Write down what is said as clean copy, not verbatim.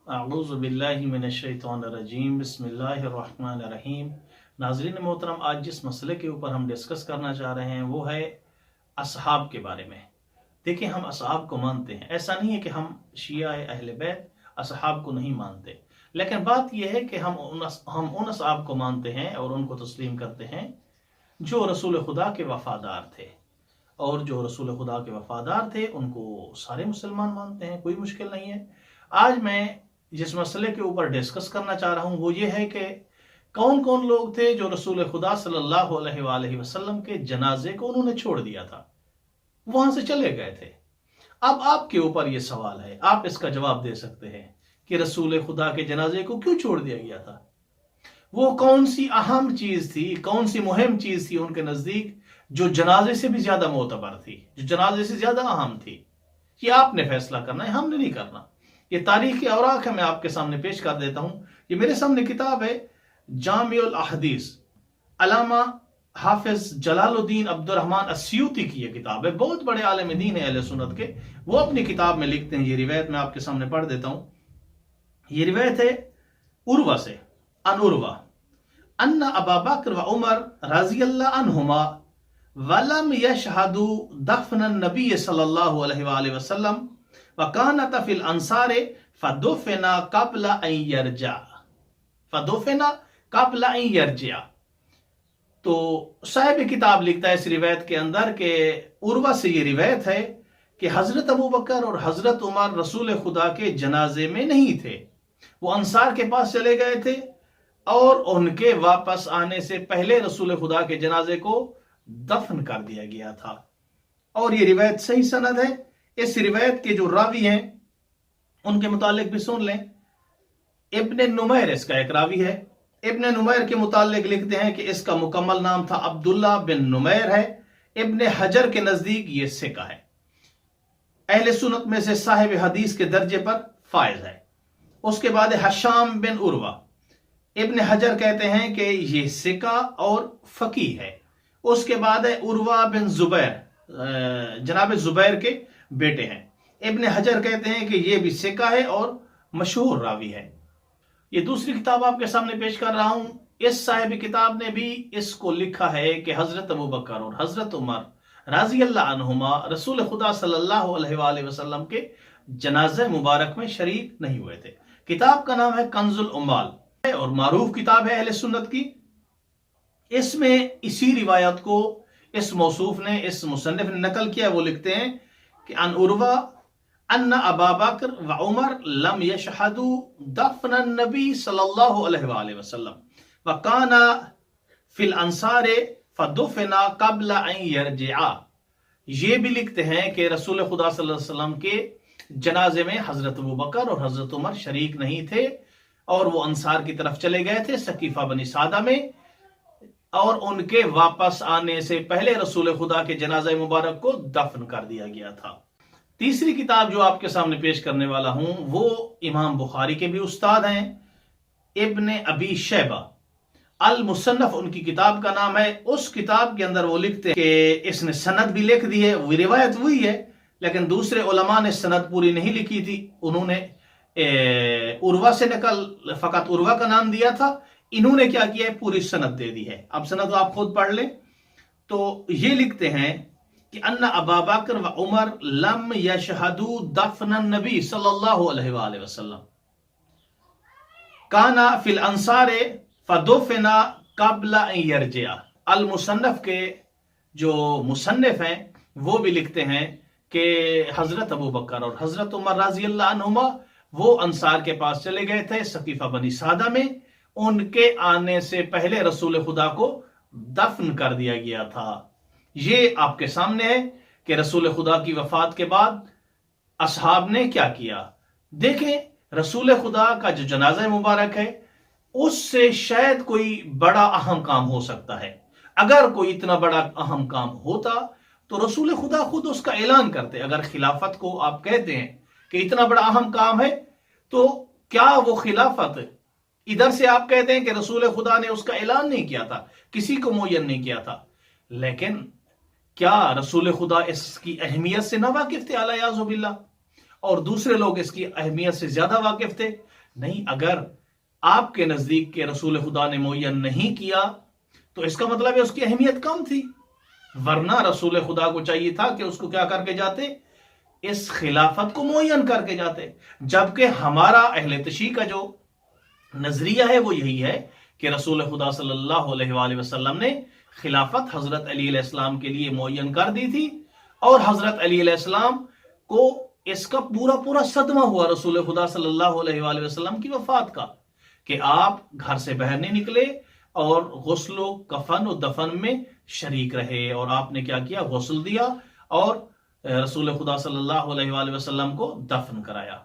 اعوذ باللہ من الشیطان الرجیم بسم اللہ الرحمن الرحیم۔ ناظرین محترم، آج جس مسئلے کے اوپر ہم ڈسکس کرنا چاہ رہے ہیں وہ ہے اصحاب کے بارے میں۔ دیکھیں، ہم اصحاب کو مانتے ہیں، ایسا نہیں ہے کہ ہم شیعہ اہل بیت اصحاب کو نہیں مانتے، لیکن بات یہ ہے کہ ہم ان اصحاب کو مانتے ہیں اور ان کو تسلیم کرتے ہیں جو رسول خدا کے وفادار تھے، اور جو رسول خدا کے وفادار تھے ان کو سارے مسلمان مانتے ہیں، کوئی مشکل نہیں ہے۔ آج میں جس مسئلے کے اوپر ڈسکس کرنا چاہ رہا ہوں وہ یہ ہے کہ کون کون لوگ تھے جو رسول خدا صلی اللہ علیہ وآلہ وسلم کے جنازے کو انہوں نے چھوڑ دیا تھا، وہاں سے چلے گئے تھے۔ اب آپ کے اوپر یہ سوال ہے، آپ اس کا جواب دے سکتے ہیں کہ رسول خدا کے جنازے کو کیوں چھوڑ دیا گیا تھا؟ وہ کون سی اہم چیز تھی، کون سی مہم چیز تھی ان کے نزدیک جو جنازے سے بھی زیادہ معتبر تھی، جو جنازے سے زیادہ اہم تھی؟ یہ آپ نے فیصلہ کرنا ہے، ہم نے نہیں کرنا۔ یہ تاریخ کے اوراق ہے، میں آپ کے سامنے پیش کر دیتا ہوں۔ یہ میرے سامنے کتاب ہے جامع الاحادیث، علامہ حافظ جلال الدین عبد الرحمن السیوطی کی یہ کتاب ہے، بہت بڑے عالم دین ہیں اہل سنت کے۔ وہ اپنی کتاب میں لکھتے ہیں، یہ روایت میں آپ کے سامنے پڑھ دیتا ہوں۔ یہ روایت ہے عروہ سے، ان عروہ ان ابا بکر و عمر رضی اللہ عنہما ولم یشہدوا دفن النبی صلی اللہ علیہ وآلہ وسلم وکانت فی الانصار فدفن قبل ان یرجع۔ تو صاحب کتاب لکھتا ہے اس روایت کے اندر کہ عروہ سے یہ روایت ہے کہ حضرت ابو بکر اور حضرت عمر رسول خدا کے جنازے میں نہیں تھے، وہ انصار کے پاس چلے گئے تھے اور ان کے واپس آنے سے پہلے رسول خدا کے جنازے کو دفن کر دیا گیا تھا۔ اور یہ روایت صحیح سند ہے۔ اس روایت کے جو راوی ہیں ان کے متعلق بھی سن لیں۔ ابن نمیر اس کا ایک راوی ہے۔ ابن نمیر کے متعلق لکھتے ہیں کہ اس کا مکمل نام تھا عبداللہ بن نمیر ہے۔ ابن حجر کے نزدیک یہ ثقہ ہے، اہل سنت میں سے صاحب حدیث کے درجے پر فائز ہے۔ اس کے بعد حشام بن عروہ، ابن حجر کہتے ہیں کہ یہ ثقہ اور فقیہ ہے۔ اس کے بعد ہے عروہ بن زبیر، جناب زبیر کے بیٹے ہیں۔ ابن حجر کہتے ہیں کہ یہ بھی ثقہ ہے اور مشہور راوی ہے۔ یہ دوسری کتاب آپ کے سامنے پیش کر رہا ہوں۔ اس صاحب کتاب نے بھی اس کو لکھا ہے کہ حضرت ابو بکر اور حضرت عمر رضی اللہ عنہما رسول خدا صلی اللہ علیہ وآلہ وسلم کے جنازہ مبارک میں شریک نہیں ہوئے تھے۔ کتاب کا نام ہے کنز العمال اور معروف کتاب ہے اہل سنت کی۔ اس میں اسی روایت کو اس موصوف نے، اس مصنف نے نقل کیا۔ وہ لکھتے ہیں کہ ان عروہ ان ابا بکر و عمر لم یشہدوا دفن النبی صلی اللہ علیہ وآلہ وسلم وکانا فی الانصار فدفن قبل ان یرجع۔ یہ بھی لکھتے ہیں کہ رسول خدا صلی اللہ علیہ وسلم کے جنازے میں حضرت ابو بکر اور حضرت عمر شریک نہیں تھے اور وہ انصار کی طرف چلے گئے تھے ثقیفہ بنی سعدہ میں، اور ان کے واپس آنے سے پہلے رسول خدا کے جنازہ مبارک کو دفن کر دیا گیا تھا۔ تیسری کتاب جو آپ کے سامنے پیش کرنے والا ہوں وہ امام بخاری کے بھی استاد ہیں، ابن ابی شیبہ المصنف ان کی کتاب کا نام ہے۔ اس کتاب کے اندر وہ لکھتے ہیں کہ اس نے سند بھی لکھ دی ہے، وہ روایت وہی ہے لیکن دوسرے علماء نے سند پوری نہیں لکھی تھی، انہوں نے عروہ سے نقل فقط عروہ کا نام دیا تھا، انہوں نے کیا کیا ہے پوری سند دے دی ہے۔ اب سند آپ خود پڑھ لیں۔ تو یہ لکھتے ہیں کہ ان ابا بکر و عمر لم یشہدوا دفن النبی صلی اللہ علیہ وآلہ وسلم کانا فی الانصار فدفن قبل ان یرجع۔ المصنف کے جو مصنف ہیں وہ بھی لکھتے ہیں کہ حضرت ابو بکر اور حضرت عمر رضی اللہ عنہما وہ انصار کے پاس چلے گئے تھے ثقیفہ بنی سعدہ میں، ان کے آنے سے پہلے رسول خدا کو دفن کر دیا گیا تھا۔ یہ آپ کے سامنے ہے کہ رسول خدا کی وفات کے بعد اصحاب نے کیا کیا۔ دیکھیں، رسول خدا کا جو جنازہ مبارک ہے اس سے شاید کوئی بڑا اہم کام ہو سکتا ہے۔ اگر کوئی اتنا بڑا اہم کام ہوتا تو رسول خدا خود اس کا اعلان کرتے۔ اگر خلافت کو آپ کہتے ہیں کہ اتنا بڑا اہم کام ہے تو کیا وہ خلافت ادھر سے آپ کہتے ہیں کہ رسول خدا نے اس کا اعلان نہیں کیا تھا، کسی کو معین نہیں کیا تھا، لیکن کیا رسول خدا اس کی اہمیت سے نہ واقف تھے؟ اعلیٰ باللہ۔ اور دوسرے لوگ اس کی اہمیت سے زیادہ واقف تھے؟ نہیں، اگر آپ کے نزدیک کے رسول خدا نے معین نہیں کیا تو اس کا مطلب ہے اس کی اہمیت کم تھی، ورنہ رسول خدا کو چاہیے تھا کہ اس کو کیا کر کے جاتے؟ اس خلافت کو معین کر کے جاتے۔ جبکہ ہمارا اہل تشیع کا جو نظریہ ہے وہ یہی ہے کہ رسول خدا صلی اللہ علیہ وآلہ وسلم نے خلافت حضرت علی علیہ السلام کے لیے معین کر دی تھی، اور حضرت علی علیہ السلام کو اس کا پورا صدمہ ہوا رسول خدا صلی اللہ علیہ وآلہ وسلم کی وفات کا، کہ آپ گھر سے باہر نہیں نکلے اور غسل و کفن و دفن میں شریک رہے، اور آپ نے کیا کیا؟ غسل دیا اور رسول خدا صلی اللہ علیہ وآلہ وسلم کو دفن کرایا۔